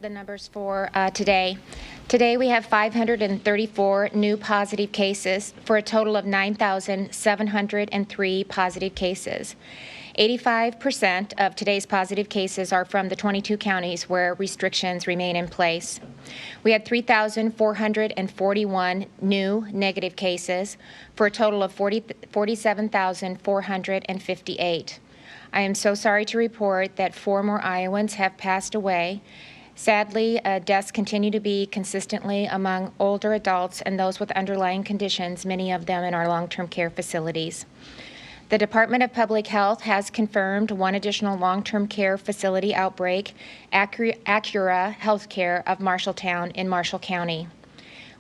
the numbers for today. Today we have 534 new positive cases for a total of 9,703 positive cases. 85% of today's positive cases are from the 22 counties where restrictions remain in place. We had 3,441 new negative cases for a total of 47,458. I am so sorry to report that 4 more Iowans have passed away. Sadly, deaths continue to be consistently among older adults and those with underlying conditions, many of them in our long-term care facilities. The Department of Public Health has confirmed 1 additional long-term care facility outbreak, Acura Healthcare of Marshalltown in Marshall County.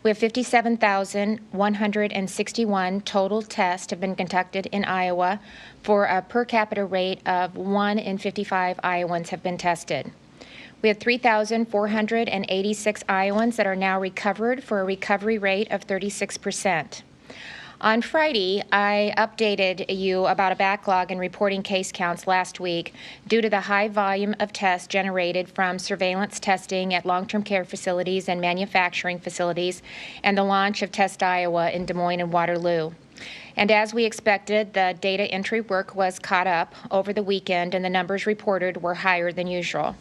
We have 57,161 total tests have been conducted in Iowa for a per capita rate of 1 in 55 Iowans have been tested. We have 3,486 Iowans that are now recovered for a recovery rate of 36%. On Friday, I updated you about a backlog in reporting case counts last week due to the high volume of tests generated from surveillance testing at long-term care facilities and manufacturing facilities and the launch of Test Iowa in Des Moines and Waterloo. And as we expected, the data entry work was caught up over the weekend and the numbers reported were higher than usual.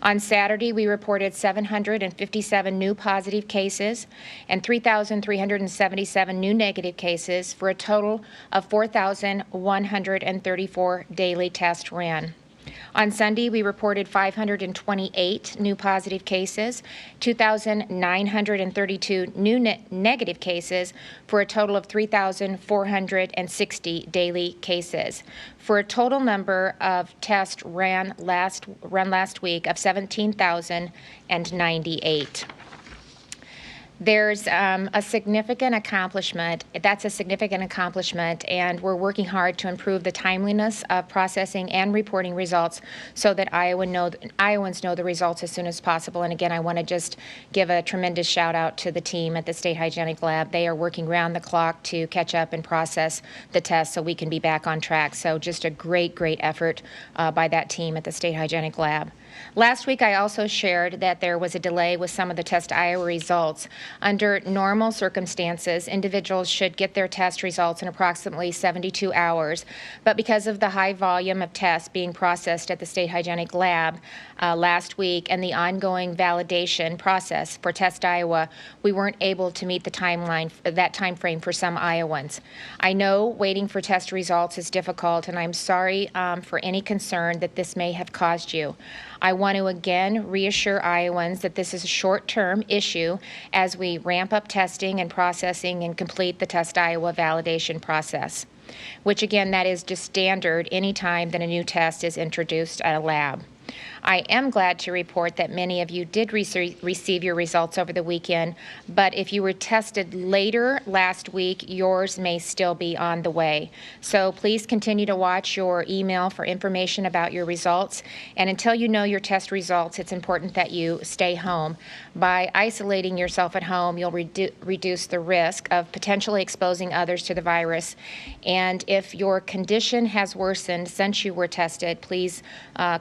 On Saturday, we reported 757 new positive cases and 3,377 new negative cases for a total of 4,134 daily tests ran. On Sunday, we reported 528 new positive cases, 2,932 new negative cases for a total of 3,460 daily cases, for a total number of tests run last week of 17,098. There's a significant accomplishment. That's a significant accomplishment, and we're working hard to improve the timeliness of processing and reporting results so that Iowans know the results as soon as possible. And again, I want to just give a tremendous shout out to the team at the State Hygienic Lab. They are working round the clock to catch up and process the tests so we can be back on track. So just a great, great effort by that team at the State Hygienic Lab. Last week, I also shared that there was a delay with some of the Test Iowa results. Under normal circumstances, individuals should get their test results in approximately 72 hours. But because of the high volume of tests being processed at the State Hygienic Lab last week and the ongoing validation process for Test Iowa, we weren't able to meet the timeline, that time frame for some Iowans. I know waiting for test results is difficult, and I'm sorry for any concern that this may have caused you. I want to again reassure Iowans that this is a short-term issue as we ramp up testing and processing and complete the Test Iowa validation process, which again, that is just standard any time that a new test is introduced at a lab. I am glad to report that many of you did receive your results over the weekend, but if you were tested later last week, yours may still be on the way. So please continue to watch your email for information about your results, and until you know your test results, it's important that you stay home. By isolating yourself at home, you'll reduce the risk of potentially exposing others to the virus, and if your condition has worsened since you were tested, please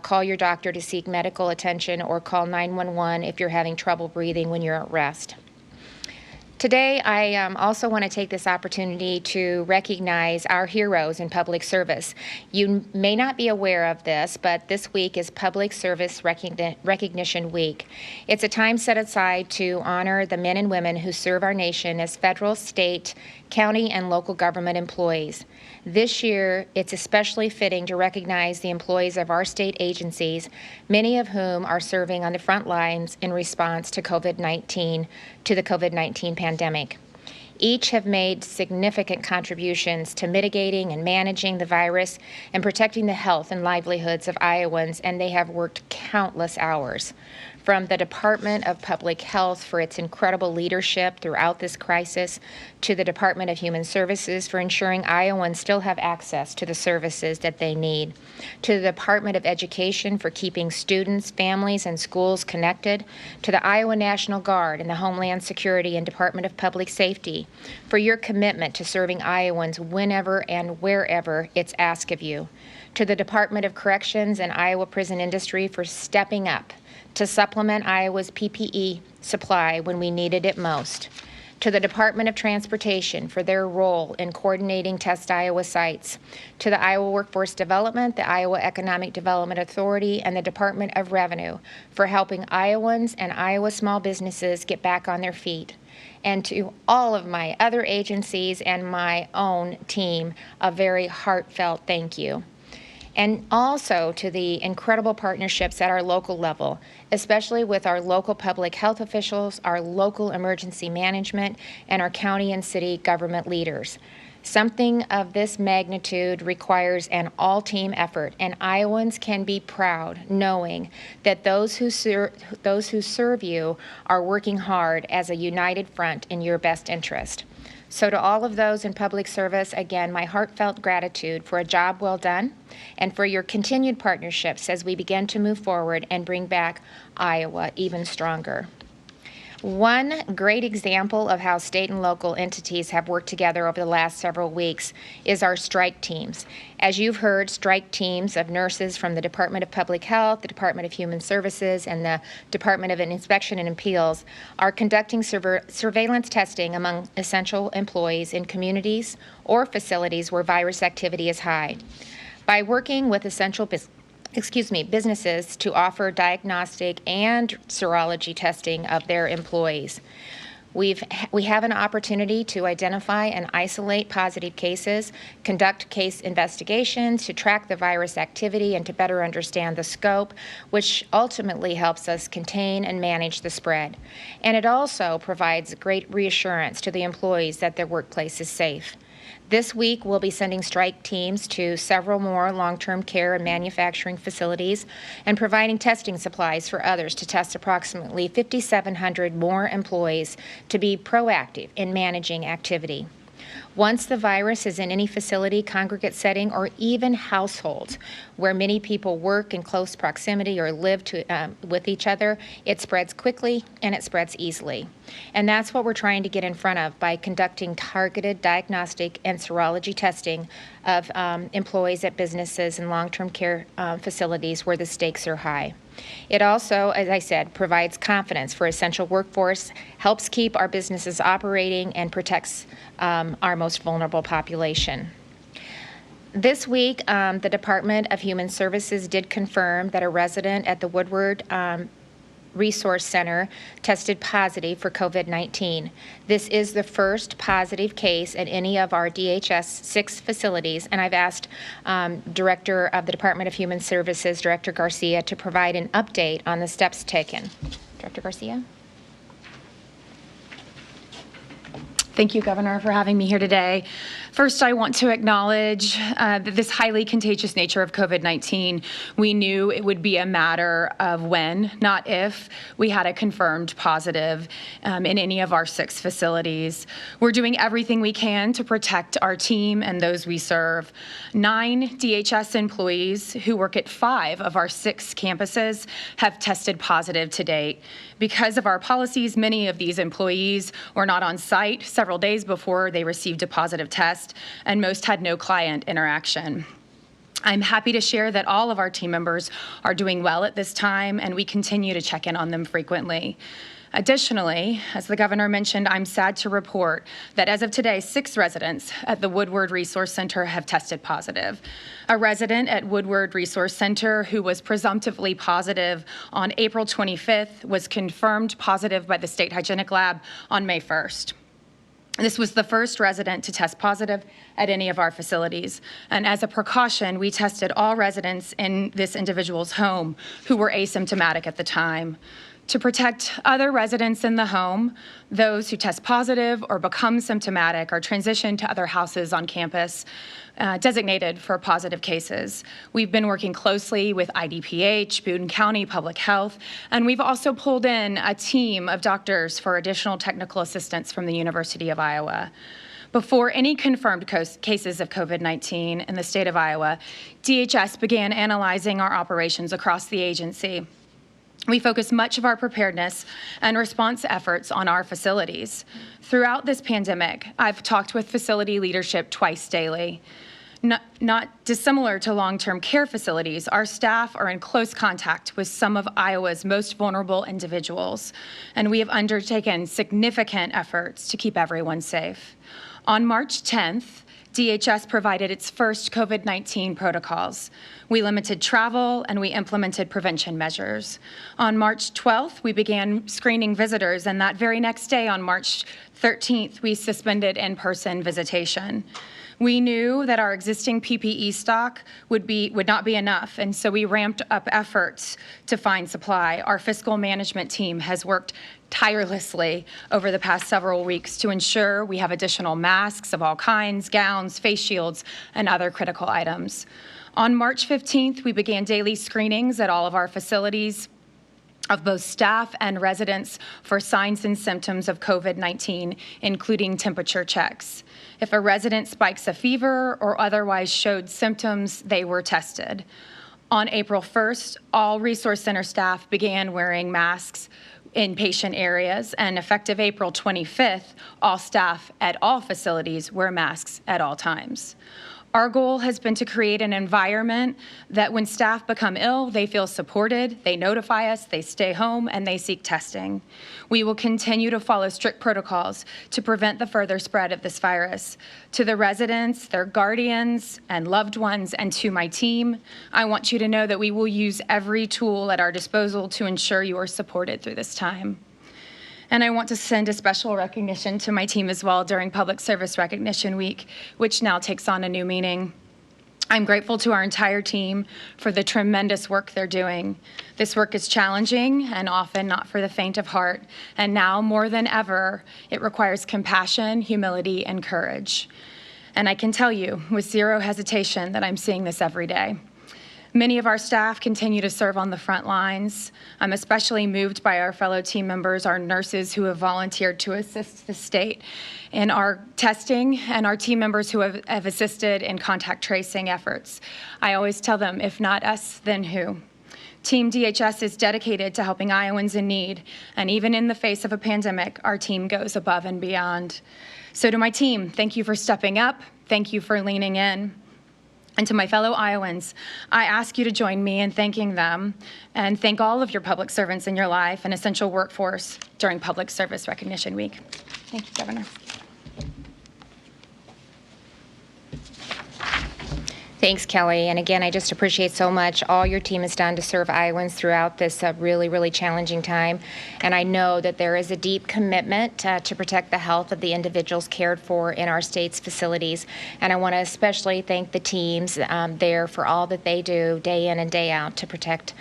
call your doctor to seek medical attention or call 911 if you're having trouble breathing when you're at rest. Today, I also want to take this opportunity to recognize our heroes in public service. You may not be aware of this, but this week is Public Service Recognition Week. It's a time set aside to honor the men and women who serve our nation as federal, state, county, and local government employees. This year, it's especially fitting to recognize the employees of our state agencies, many of whom are serving on the front lines in response to the COVID-19 pandemic. Each have made significant contributions to mitigating and managing the virus and protecting the health and livelihoods of Iowans, and they have worked countless hours. From the Department of Public Health for its incredible leadership throughout this crisis, to the Department of Human Services for ensuring Iowans still have access to the services that they need, to the Department of Education for keeping students, families, and schools connected, to the Iowa National Guard and the Homeland Security and Department of Public Safety for your commitment to serving Iowans whenever and wherever it's asked of you, to the Department of Corrections and Iowa Prison Industry for stepping up to supplement Iowa's PPE supply when we needed it most, to the Department of Transportation for their role in coordinating Test Iowa sites, to the Iowa Workforce Development, the Iowa Economic Development Authority, and the Department of Revenue for helping Iowans and Iowa small businesses get back on their feet, and to all of my other agencies and my own team, a very heartfelt thank you. And also to the incredible partnerships at our local level, especially with our local public health officials, our local emergency management, and our county and city government leaders. Something of this magnitude requires an all-team effort, and Iowans can be proud knowing that those who serve you are working hard as a united front in your best interest. So to all of those in public service, again, my heartfelt gratitude for a job well done and for your continued partnerships as we begin to move forward and bring back Iowa even stronger. One great example of how state and local entities have worked together over the last several weeks is our strike teams. As you've heard, strike teams of nurses from the Department of Public Health, the Department of Human Services, and the Department of Inspection and Appeals are conducting surveillance testing among essential employees in communities or facilities where virus activity is high. By working with essential businesses to offer diagnostic and serology testing of their employees. We have an opportunity to identify and isolate positive cases, conduct case investigations to track the virus activity and to better understand the scope, which ultimately helps us contain and manage the spread. And it also provides great reassurance to the employees that their workplace is safe. This week, we'll be sending strike teams to several more long-term care and manufacturing facilities and providing testing supplies for others to test approximately 5,700 more employees to be proactive in managing activity. Once the virus is in any facility, congregate setting, or even households where many people work in close proximity or live with each other, it spreads quickly and it spreads easily. And that's what we're trying to get in front of by conducting targeted diagnostic and serology testing of employees at businesses and long-term care facilities where the stakes are high. It also, as I said, provides confidence for essential workforce, helps keep our businesses operating, and protects our most vulnerable population. This week, the Department of Human Services did confirm that a resident at the Woodward Resource Center tested positive for COVID-19. This is the first positive case at any of our DHS 6 facilities, and I've asked Director of the Department of Human Services, Director Garcia, to provide an update on the steps taken. Director Garcia? Thank you, Governor, for having me here today. First, I want to acknowledge that this highly contagious nature of COVID-19, we knew it would be a matter of when, not if, we had a confirmed positive in any of our 6 facilities. We're doing everything we can to protect our team and those we serve. 9 DHS employees who work at 5 of our 6 campuses have tested positive to date. Because of our policies, many of these employees were not on site several days before they received a positive test, and most had no client interaction. I'm happy to share that all of our team members are doing well at this time, and we continue to check in on them frequently. Additionally, as the Governor mentioned, I'm sad to report that as of today, 6 residents at the Woodward Resource Center have tested positive. A resident at Woodward Resource Center who was presumptively positive on April 25th was confirmed positive by the State Hygienic Lab on May 1st. This was the first resident to test positive at any of our facilities. And as a precaution, we tested all residents in this individual's home who were asymptomatic at the time. To protect other residents in the home, those who test positive or become symptomatic are transitioned to other houses on campus designated for positive cases. We've been working closely with IDPH, Boone County Public Health, and we've also pulled in a team of doctors for additional technical assistance from the University of Iowa. Before any confirmed cases of COVID-19 in the state of Iowa, DHS began analyzing our operations across the agency. We focus much of our preparedness and response efforts on our facilities. Throughout this pandemic, I've talked with facility leadership twice daily. Not dissimilar to long-term care facilities, our staff are in close contact with some of Iowa's most vulnerable individuals, and we have undertaken significant efforts to keep everyone safe. On March 10th, DHS provided its first COVID-19 protocols. We limited travel and we implemented prevention measures. On March 12th, we began screening visitors, and that very next day, on March 13th, we suspended in-person visitation. We knew that our existing PPE stock would not be enough, and so we ramped up efforts to find supply. Our fiscal management team has worked tirelessly over the past several weeks to ensure we have additional masks of all kinds, gowns, face shields, and other critical items. On March 15th, we began daily screenings at all of our facilities of both staff and residents for signs and symptoms of COVID-19, including temperature checks. If a resident spikes a fever or otherwise showed symptoms, they were tested. On April 1st, all Resource Center staff began wearing masks in patient areas, and effective April 25th, all staff at all facilities wear masks at all times. Our goal has been to create an environment that when staff become ill, they feel supported, they notify us, they stay home, and they seek testing. We will continue to follow strict protocols to prevent the further spread of this virus. To the residents, their guardians, and loved ones, and to my team, I want you to know that we will use every tool at our disposal to ensure you are supported through this time. And I want to send a special recognition to my team as well during Public Service Recognition Week, which now takes on a new meaning. I'm grateful to our entire team for the tremendous work they're doing. This work is challenging and often not for the faint of heart, and now more than ever, it requires compassion, humility, and courage. And I can tell you with zero hesitation that I'm seeing this every day. Many of our staff continue to serve on the front lines. I'm especially moved by our fellow team members, our nurses who have volunteered to assist the state in our testing, and our team members who have assisted in contact tracing efforts. I always tell them, if not us, then who? Team DHS is dedicated to helping Iowans in need, and even in the face of a pandemic, our team goes above and beyond. So to my team, thank you for stepping up. Thank you for leaning in. And to my fellow Iowans, I ask you to join me in thanking them and thank all of your public servants in your life and essential workforce during Public Service Recognition Week. Thank you, Governor. Thanks, Kelly. And again, I just appreciate so much all your team has done to serve Iowans throughout this really, really challenging time. And I know that there is a deep commitment to protect the health of the individuals cared for in our state's facilities. And I want to especially thank the teams there for all that they do day in and day out to protect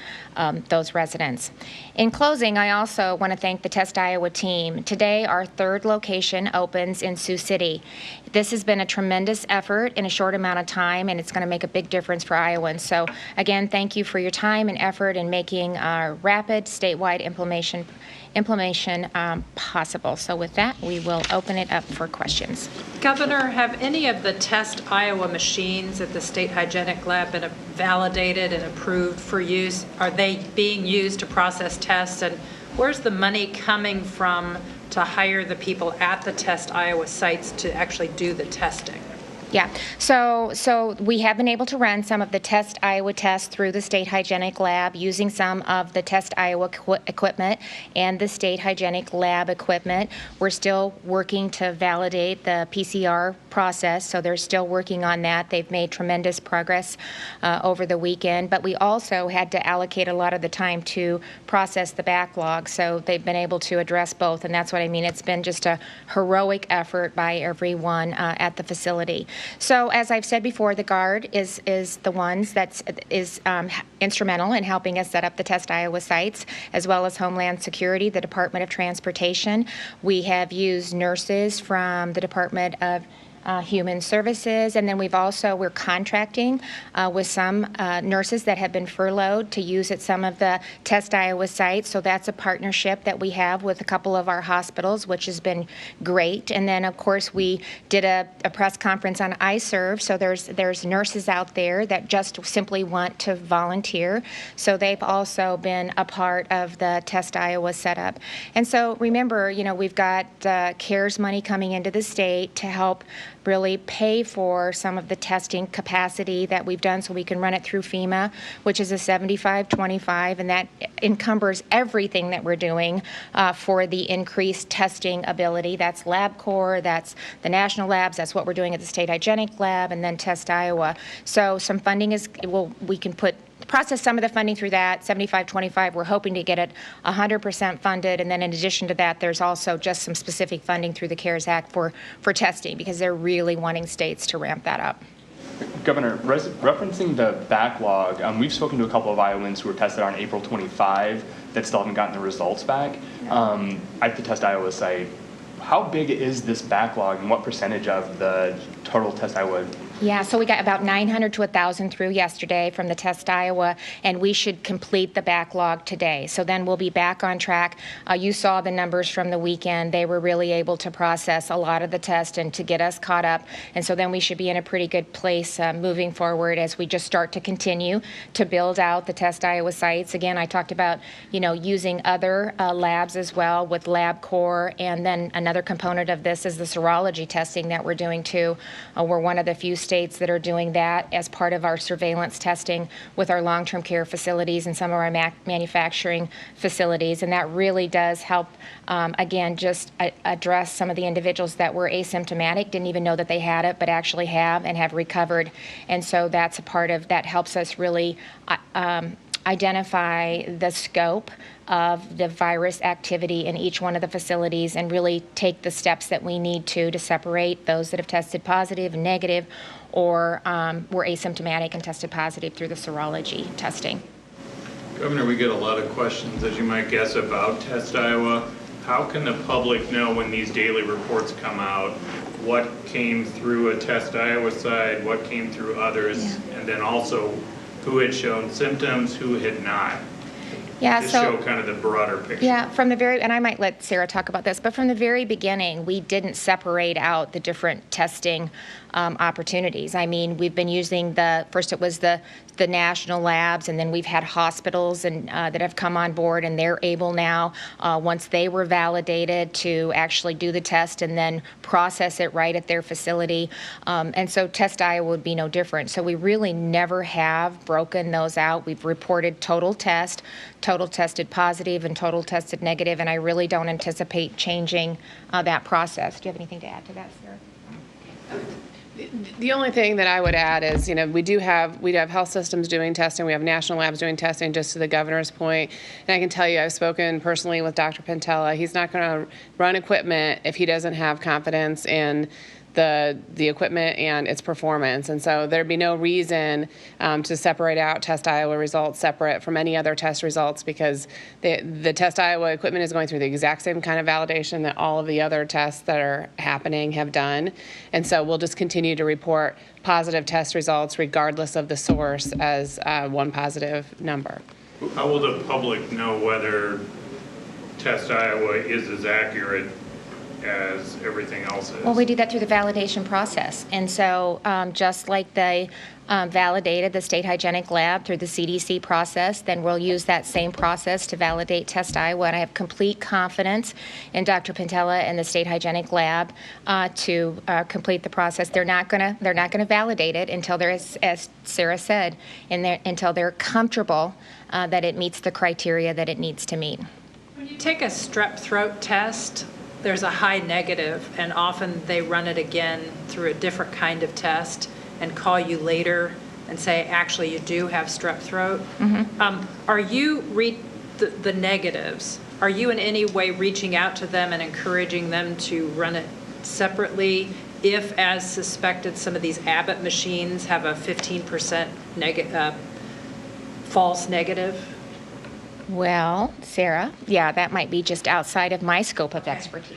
those residents. In closing, I also want to thank the Test Iowa team. Today, our third location opens in Sioux City. This has been a tremendous effort in a short amount of time, and it's going to make a big difference for Iowans. So again, thank you for your time and effort in making our rapid statewide implementation possible. So with that, we will open it up for questions. Governor, have any of the Test Iowa machines at the State Hygienic Lab been validated and approved for use? Are they being used to process tests? And where's the money coming from to hire the people at the Test Iowa sites to actually do the testing? Yeah, so we have been able to run some of the Test Iowa tests through the State Hygienic Lab using some of the Test Iowa equipment and the State Hygienic Lab equipment. We're still working to validate the PCR process, so they're still working on that. They've made tremendous progress over the weekend, but we also had to allocate a lot of the time to process the backlog, so they've been able to address both, and that's what I mean. It's been just a heroic effort by everyone at the facility. So as I've said before, the Guard is the ones that is instrumental in helping us set up the Test Iowa sites, as well as Homeland Security, the Department of Transportation. We have used nurses from the Department of Human Services, and then we're contracting with some nurses that have been furloughed to use at some of the Test Iowa sites. So that's a partnership that we have with a couple of our hospitals, which has been great. And then, of course, we did a press conference on iServe. So there's nurses out there that just simply want to volunteer. So they've also been a part of the Test Iowa setup. And so remember, we've got CARES money coming into the state to help really pay for some of the testing capacity that we've done so we can run it through FEMA, which is a 75-25, and that encumbers everything that we're doing for the increased testing ability. That's LabCorp, that's the national labs, that's what we're doing at the State Hygienic Lab, and then Test Iowa. So some funding we can process some of the funding through that, 75-25. We're hoping to get it 100% funded, and then in addition to that, there's also just some specific funding through the CARES Act for testing, because they're really wanting states to ramp that up. Governor, referencing the backlog, we've spoken to a couple of Iowans who were tested on April 25 that still haven't gotten the results back. At the Test Iowa site, how big is this backlog, and what percentage of the total Test Iowa? Yeah, so we got about 900 to 1,000 through yesterday from the Test Iowa, and we should complete the backlog today. So then we'll be back on track. You saw the numbers from the weekend. They were really able to process a lot of the test and to get us caught up. And so then we should be in a pretty good place moving forward as we just start to continue to build out the Test Iowa sites. Again, I talked about, using other labs as well with LabCorp, and then another component of this is the serology testing that we're doing too. We're one of the few states that are doing that as part of our surveillance testing with our long-term care facilities and some of our manufacturing facilities. And that really does help, again, just address some of the individuals that were asymptomatic, didn't even know that they had it, but actually have and have recovered. And so that's a part of that helps us really identify the scope of the virus activity in each one of the facilities and really take the steps that we need to separate those that have tested positive and negative or were asymptomatic and tested positive through the serology testing. Governor, we get a lot of questions, as you might guess, about Test Iowa. How can the public know when these daily reports come out what came through a Test Iowa side, what came through others, and then also who had shown symptoms, who had not? Yeah, to so show kind of the broader picture. Yeah, from the very, and I might let Sarah talk about this, but from the very beginning, we didn't separate out the different testing opportunities. I mean, we've been using first it was the national labs, and then we've had hospitals and that have come on board, and they're able now, once they were validated, to actually do the test and then process it right at their facility. And so Test Iowa would be no different. So we really never have broken those out. We've reported total tested positive and total tested negative, and I really don't anticipate changing that process. Do you have anything to add to that, Sarah? The only thing that I would add is, we have health systems doing testing, we have national labs doing testing, just to the governor's point. And I can tell you, I've spoken personally with Dr. Pentella. He's not going to run equipment if he doesn't have confidence in the equipment and its performance. And so there'd be no reason to separate out Test Iowa results separate from any other test results, because the Test Iowa equipment is going through the exact same kind of validation that all of the other tests that are happening have done. And so we'll just continue to report positive test results regardless of the source as one positive number. How will the public know whether Test Iowa is as accurate as everything else is? Well, we do that through the validation process. And so just like they validated the State Hygienic Lab through the CDC process, then we'll use that same process to validate Test Iowa. And I have complete confidence in Dr. Pentella and the State Hygienic Lab to complete the process. They're not going to validate it until they're, as Sarah said, until they're comfortable that it meets the criteria that it needs to meet. When you take a strep throat test, there's a high negative, and often they run it again through a different kind of test and call you later and say, actually, you do have strep throat. Mm-hmm. Are you, the negatives, are you in any way reaching out to them and encouraging them to run it separately if, as suspected, some of these Abbott machines have a 15% false negative? Well, Sarah, yeah, that might be just outside of my scope of expertise.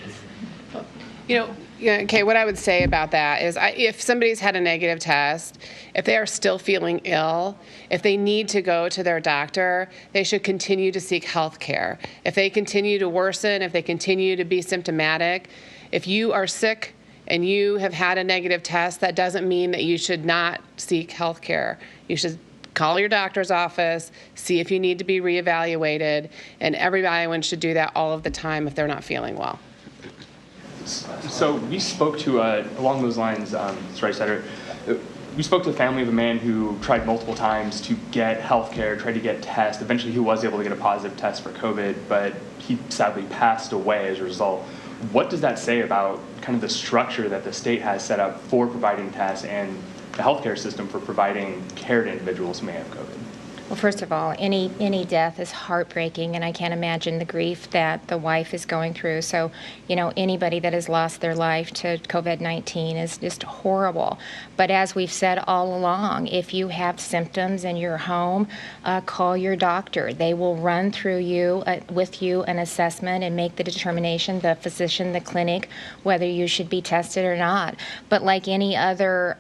Okay, what I would say about that is if somebody's had a negative test, if they are still feeling ill, if they need to go to their doctor, they should continue to seek health care. If they continue to worsen, if they continue to be symptomatic, if you are sick and you have had a negative test, that doesn't mean that you should not seek health care. You should call your doctor's office, see if you need to be reevaluated, and every Iowan should do that all of the time if they're not feeling well. So we spoke to, along those lines, sorry, Senator, we spoke to the family of a man who tried multiple times to get health care, tried to get tests. Eventually he was able to get a positive test for COVID, but he sadly passed away as a result. What does that say about kind of the structure that the state has set up for providing tests and the healthcare system for providing care to individuals who may have COVID? Well, first of all, any death is heartbreaking, and I can't imagine the grief that the wife is going through. So, anybody that has lost their life to COVID-19 is just horrible. But as we've said all along, if you have symptoms in your home, call your doctor. They will run through with you an assessment and make the determination, the physician, the clinic, whether you should be tested or not. But like any other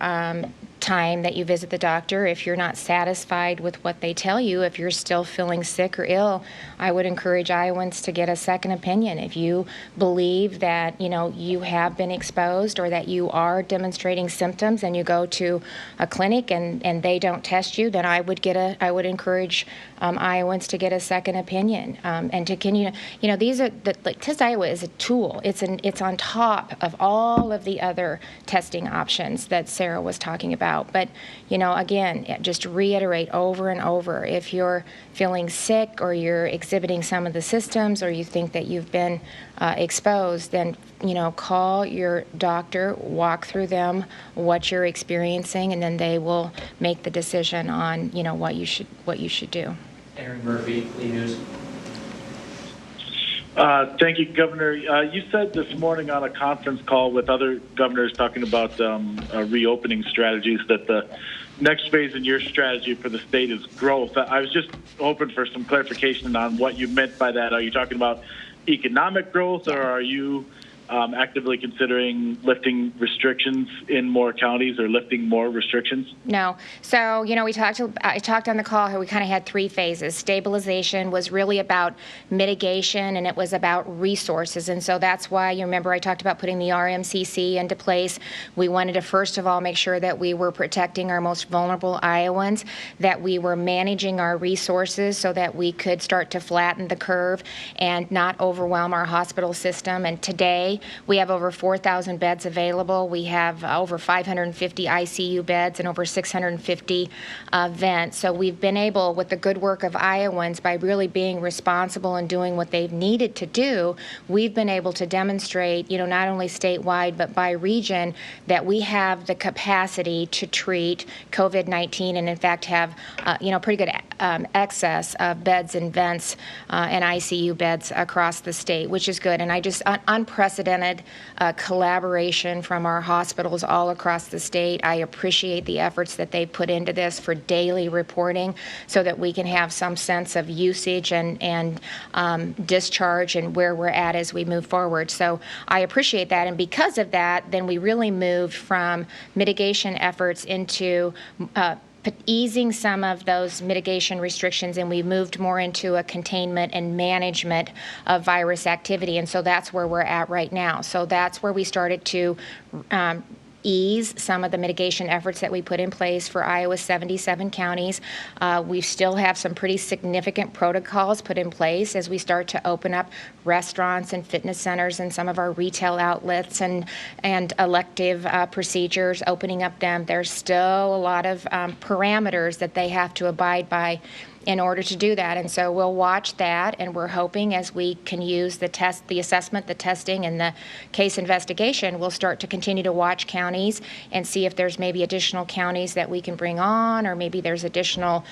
time that you visit the doctor, if you're not satisfied with what they tell you, if you're still feeling sick or ill, I would encourage Iowans to get a second opinion. If you believe that you have been exposed or that you are demonstrating symptoms and you go to a clinic and they don't test you, then I would encourage Iowans to get a second opinion and to continue. These are Test Iowa is a tool. It's on top of all of the other testing options that Sarah was talking about. But, again, just reiterate over and over, if you're feeling sick or you're exhibiting some of the symptoms or you think that you've been exposed, then, call your doctor, walk through them, what you're experiencing, and then they will make the decision on, what you should do. Aaron Murphy, Lee News. Thank you, Governor. You said this morning on a conference call with other governors talking about reopening strategies that the next phase in your strategy for the state is growth. I was just hoping for some clarification on what you meant by that. Are you talking about economic growth, or are you actively considering lifting restrictions in more counties or lifting more restrictions? No. So, I talked on the call how we kind of had three phases. Stabilization was really about mitigation, and it was about resources. And so that's why, you remember I talked about putting the RMCC into place. We wanted to, first of all, make sure that we were protecting our most vulnerable Iowans, that we were managing our resources so that we could start to flatten the curve and not overwhelm our hospital system. And today, we have over 4,000 beds available. We have over 550 ICU beds and over 650 vents. So we've been able, with the good work of Iowans, by really being responsible and doing what they've needed to do, we've been able to demonstrate, not only statewide but by region, that we have the capacity to treat COVID-19 and in fact have, pretty good excess of beds and vents and ICU beds across the state, which is good. And I just unprecedented collaboration from our hospitals all across the state. I appreciate the efforts that they put into this for daily reporting so that we can have some sense of usage and discharge and where we're at as we move forward. So I appreciate that. And because of that, then we really moved from mitigation efforts into easing some of those mitigation restrictions, and we moved more into a containment and management of virus activity. And so that's where we're at right now. So that's where we started to ease some of the mitigation efforts that we put in place for Iowa's 77 counties. We still have some pretty significant protocols put in place as we start to open up restaurants and fitness centers and some of our retail outlets and elective procedures, opening up them. There's still a lot of parameters that they have to abide by in order to do that. And so we'll watch that, and we're hoping as we can use the assessment, the testing, and the case investigation, we'll start to continue to watch counties and see if there's maybe additional counties that we can bring on, or maybe there's additional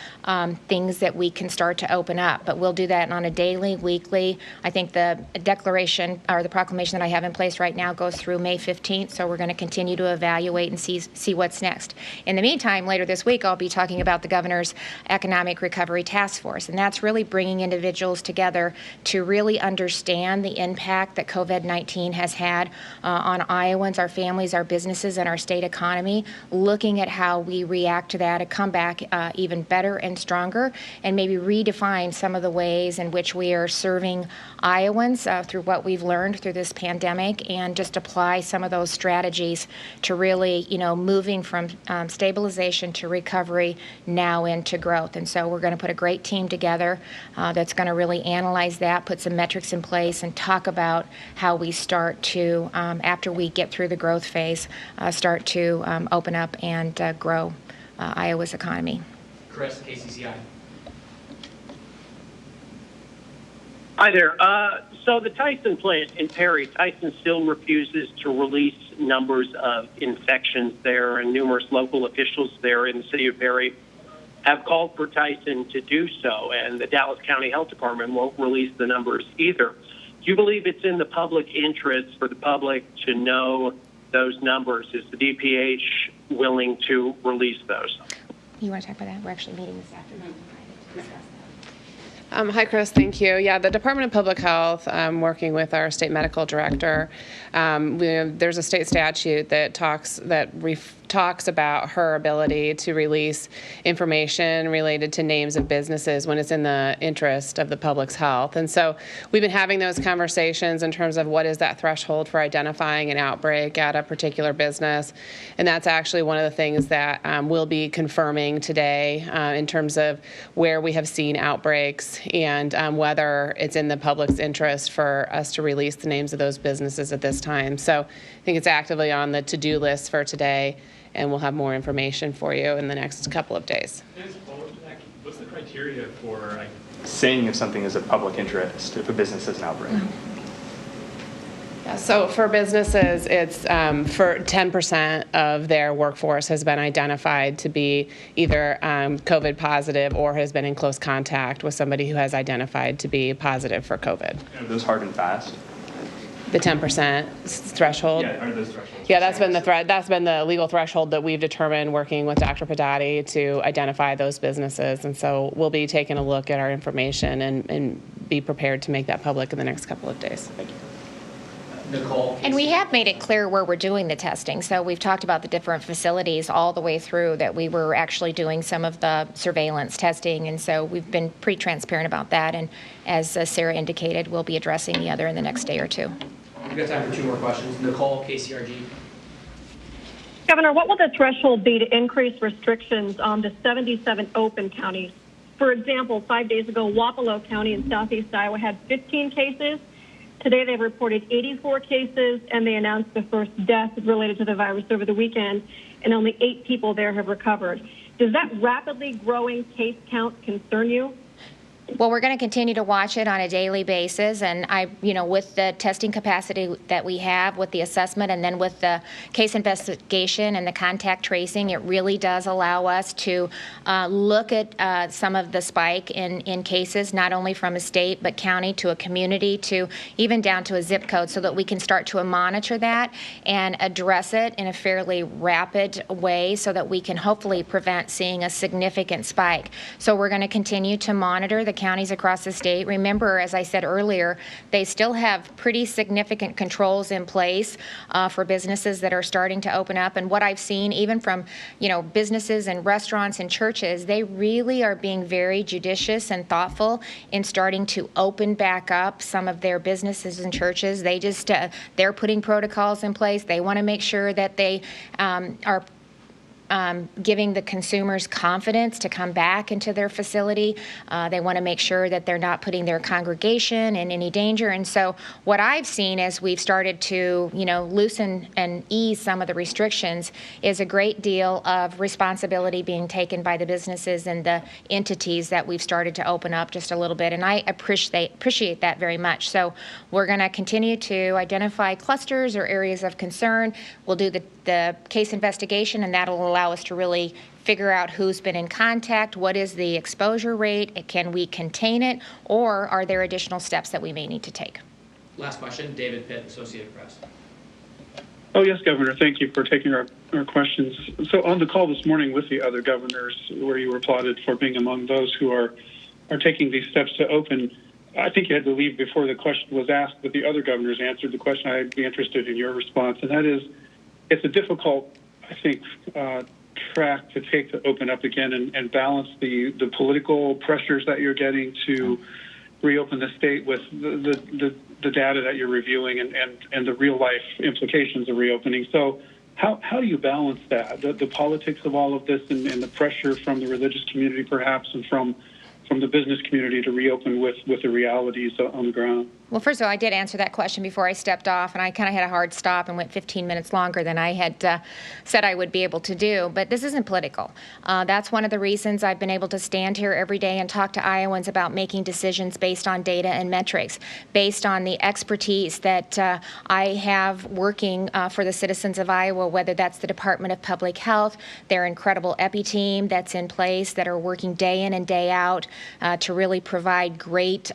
things that we can start to open up. But we'll do that on a daily, weekly. I think the declaration or the proclamation that I have in place right now goes through May 15th, so we're going to continue to evaluate and see what's next. In the meantime, later this week, I'll be talking about the governor's economic recovery task force, and that's really bringing individuals together to really understand the impact that COVID-19 has had on Iowans, our families, our businesses, and our state economy, looking at how we react to that and come back even better and stronger, and maybe redefine some of the ways in which we are serving Iowans through what we've learned through this pandemic, and just apply some of those strategies to really, moving from stabilization to recovery now into growth. And so we're going to put put a great team together that's going to really analyze that, put some metrics in place, and talk about how we start to, after we get through the growth phase, start to open up and grow Iowa's economy. Chris, KCCI. Hi there. So the Tyson plant in Perry, Tyson still refuses to release numbers of infections there, and numerous local officials there in the city of Perry have called for Tyson to do so, and the Dallas County Health Department won't release the numbers either. Do you believe it's in the public interest for the public to know those numbers? Is the DPH willing to release those? You want to talk about that? We're actually meeting this afternoon. Hi, Chris. Thank you. Yeah, the Department of Public Health, working with our state medical director, there's a state statute that talks about her ability to release information related to names of businesses when it's in the interest of the public's health. And so we've been having those conversations in terms of what is that threshold for identifying an outbreak at a particular business. And that's actually one of the things that we'll be confirming today in terms of where we have seen outbreaks and whether it's in the public's interest for us to release the names of those businesses at this time. So I think it's actively on the to-do list for today, and we'll have more information for you in the next couple of days. What's the criteria for saying if something is of public interest, if a business has an outbreak? Yeah, so for businesses, it's for 10% of their workforce has been identified to be either COVID positive or has been in close contact with somebody who has identified to be positive for COVID. Are those hard and fast? The 10% threshold? Yeah, are those thresholds? Yeah, that's been the legal threshold that we've determined working with Dr. Padati to identify those businesses. And so we'll be taking a look at our information and be prepared to make that public in the next couple of days. Thank you. Nicole. And we have made it clear where we're doing the testing. So we've talked about the different facilities all the way through that we were actually doing some of the surveillance testing. And so we've been pretty transparent about that. And as Sarah indicated, we'll be addressing the other in the next day or two. We've got time for 2 more questions. Nicole, KCRG. Governor, what will the threshold be to increase restrictions on the 77 open counties? For example, 5 days ago, Wapello County in southeast Iowa had 15 cases. Today, they've reported 84 cases, and they announced the first death related to the virus over the weekend, and only 8 people there have recovered. Does that rapidly growing case count concern you? Well, we're going to continue to watch it on a daily basis, and with the testing capacity that we have, with the assessment, and then with the case investigation and the contact tracing, it really does allow us to look at some of the spike in cases, not only from a state but county to a community to even down to a zip code, so that we can start to monitor that and address it in a fairly rapid way, so that we can hopefully prevent seeing a significant spike. So we're going to continue to monitor the counties across the state. Remember, as I said earlier, they still have pretty significant controls in place for businesses that are starting to open up. And what I've seen, even from businesses and restaurants and churches, they really are being very judicious and thoughtful in starting to open back up some of their businesses and churches. They just they're putting protocols in place. They want to make sure that they are giving the consumers confidence to come back into their facility. They want to make sure that they're not putting their congregation in any danger. And so what I've seen as we've started to, loosen and ease some of the restrictions is a great deal of responsibility being taken by the businesses and the entities that we've started to open up just a little bit. And I appreciate that very much. So we're going to continue to identify clusters or areas of concern. We'll do the case investigation, and that'll allow us to really figure out who's been in contact, what is the exposure rate, can we contain it, or are there additional steps that we may need to take? Last question, David Pitt, Associated Press. Oh, yes, Governor. Thank you for taking our questions. So on the call this morning with the other governors, where you were applauded for being among those who are taking these steps to open, I think you had to leave before the question was asked, but the other governors answered the question. I'd be interested in your response, and that is, it's a difficult, I think, track to take to open up again and balance the political pressures that you're getting to reopen the state with the data that you're reviewing and the real life implications of reopening. So how do you balance that, the politics of all of this and the pressure from the religious community perhaps and from from the business community to reopen with the realities on the ground? Well, first of all, I did answer that question before I stepped off, and I kind of had a hard stop and went 15 minutes longer than I had said I would be able to do. But this isn't political. That's one of the reasons I've been able to stand here every day and talk to Iowans about making decisions based on data and metrics, based on the expertise that I have working for the citizens of Iowa, whether that's the Department of Public Health, their incredible EPI team that's in place that are working day in and day out to really provide great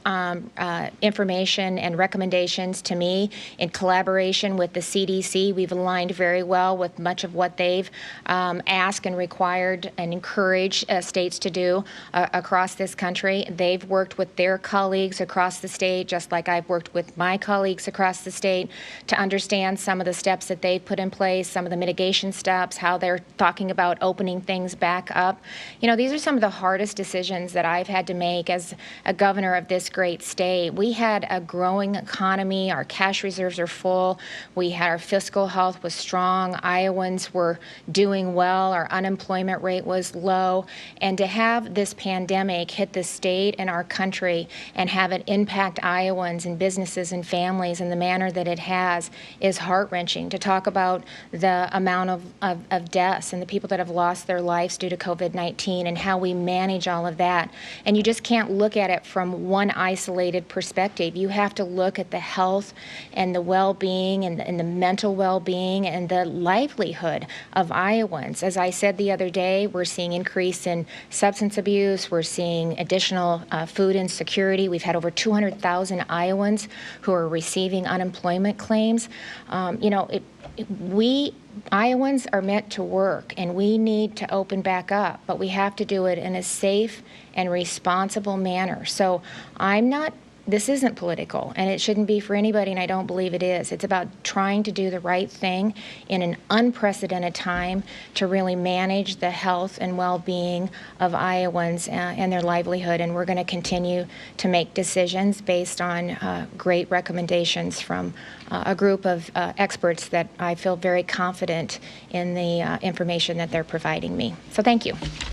information and recommendations to me in collaboration with the CDC. We've aligned very well with much of what they've asked and required and encouraged states to do across this country. They've worked with their colleagues across the state, just like I've worked with my colleagues across the state, to understand some of the steps that they've put in place, some of the mitigation steps, how they're talking about opening things back up. You know, these are some of the hardest decisions that I've had to make as a governor of this great state. We had a growing economy. Our cash reserves are full. We had our fiscal health was strong. Iowans were doing well. Our unemployment rate was low. And to have this pandemic hit the state and our country and have it impact Iowans and businesses and families in the manner that it has is heart-wrenching. To talk about the amount of deaths and the people that have lost their lives due to COVID-19 and how we manage all of that. And you just can't look at it from one isolated perspective. You have to look at the health and the well-being and the mental well-being and the livelihood of Iowans. As I said the other day, we're seeing increase in substance abuse. We're seeing additional food insecurity. We've had over 200,000 Iowans who are receiving unemployment claims. We Iowans are meant to work, and we need to open back up, but we have to do it in a safe and responsible manner. So this isn't political, and it shouldn't be for anybody, and I don't believe it is. It's about trying to do the right thing in an unprecedented time to really manage the health and well-being of Iowans and their livelihood, and we're going to continue to make decisions based on great recommendations from a group of experts that I feel very confident in the information that they're providing me. So thank you.